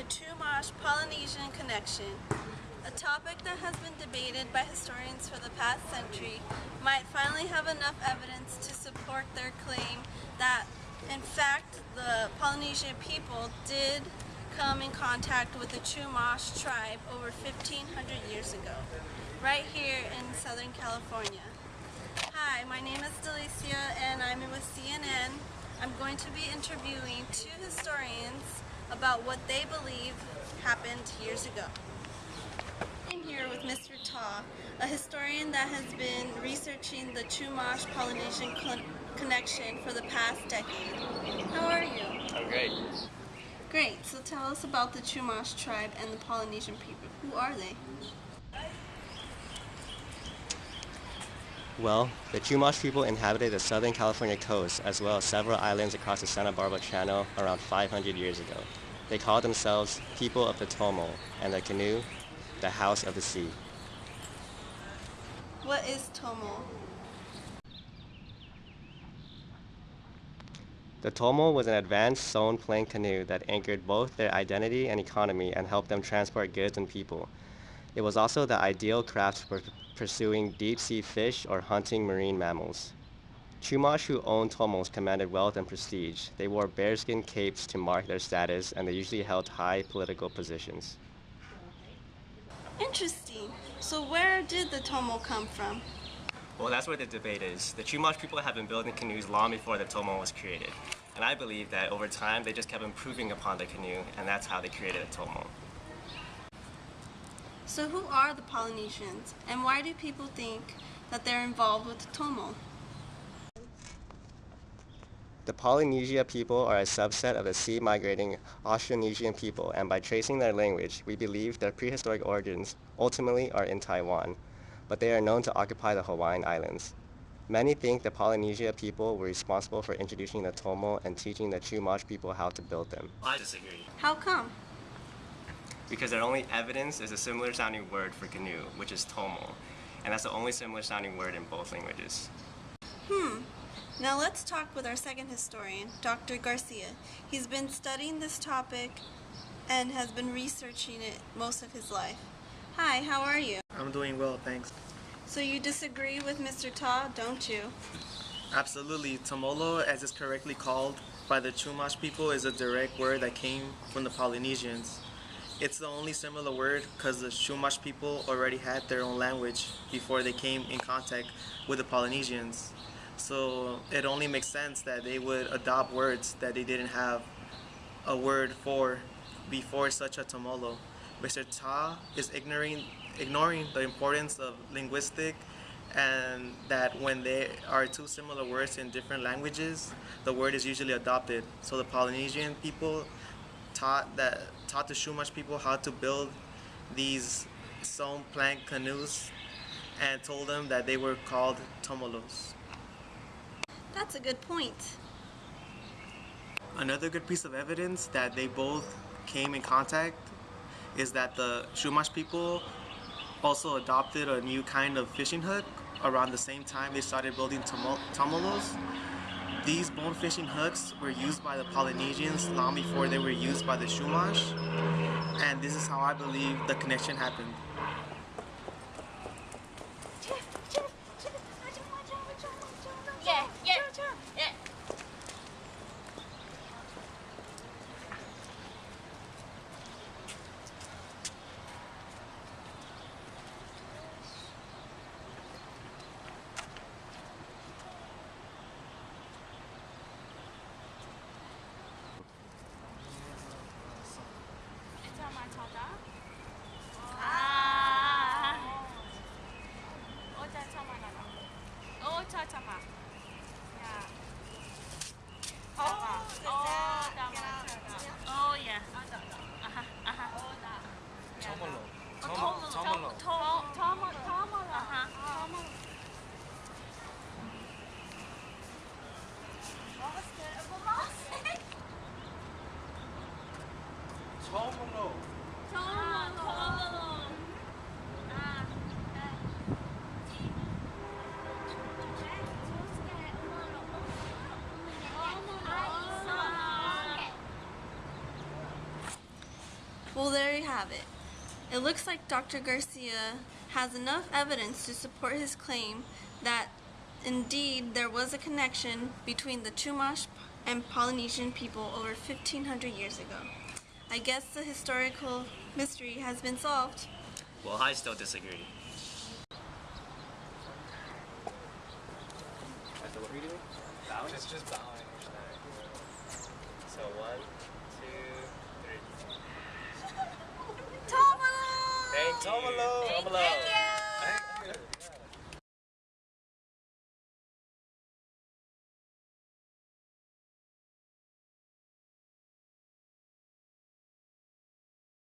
Chumash Polynesian connection. A topic that has been debated by historians for the past century might finally have enough evidence to support their claim that, in fact, the Polynesian people did come in contact with the Chumash tribe over 1,500 years ago, right here in Southern California. Hi, my name is Delicia and I'm with CNN. I'm going to be interviewing two historians about what they believe happened years ago. I'm here with Mr. Ta, a historian that has been researching the Chumash Polynesian connection for the past decade. How are you? I'm great. Great, so tell us about the Chumash tribe and the Polynesian people. Who are they? Well, the Chumash people inhabited the Southern California coast as well as several islands across the Santa Barbara Channel around 500 years ago. They called themselves people of the Tomo and their canoe, the house of the sea. What is Tomo? The Tomo was an advanced stone plank canoe that anchored both their identity and economy and helped them transport goods and people. It was also the ideal craft for pursuing deep-sea fish or hunting marine mammals. Chumash who owned Tomos commanded wealth and prestige. They wore bearskin capes to mark their status, and they usually held high political positions. Interesting. So where did the Tomo come from? Well, that's where the debate is. The Chumash people have been building canoes long before the Tomo was created. And I believe that over time, they just kept improving upon the canoe, and that's how they created the Tomo. So who are the Polynesians, and why do people think that they're involved with the Tomo? The Polynesia people are a subset of the sea-migrating Austronesian people, and by tracing their language, we believe their prehistoric origins ultimately are in Taiwan, but they are known to occupy the Hawaiian Islands. Many think the Polynesia people were responsible for introducing the Tomo and teaching the Chumash people how to build them. I disagree. How come? Because their only evidence is a similar sounding word for canoe, which is Tomo, and that's the only similar sounding word in both languages. Now let's talk with our second historian, Dr. Garcia. He's been studying this topic and has been researching it most of his life. Hi, how are you? I'm doing well, thanks. So you disagree with Mr. Ta, don't you? Absolutely. Tomolo, as it's correctly called by the Chumash people, is a direct word that came from the Polynesians. It's the only similar word because the Chumash people already had their own language before they came in contact with the Polynesians. So it only makes sense that they would adopt words that they didn't have a word for before such a Tomolo. Mr. Ta is ignoring the importance of linguistic, and that when there are two similar words in different languages, the word is usually adopted. So the Polynesian people taught the Chumash people how to build these stone plank canoes and told them that they were called tomolos. That's a good point. Another good piece of evidence that they both came in contact is that the Chumash people also adopted a new kind of fishing hook around the same time they started building tomolos. These bone fishing hooks were used by the Polynesians long before they were used by the Chumash, and this is how I believe the connection happened. Well, there you have it. It looks like Dr. Garcia has enough evidence to support his claim that indeed there was a connection between the Chumash and Polynesian people over 1,500 years ago. I guess the historical mystery has been solved. Well, I still disagree. So what are we doing? Bowing? Just bowing. So 1, 2, 3. Tomolo! Thank you. Tomolo! Thank you.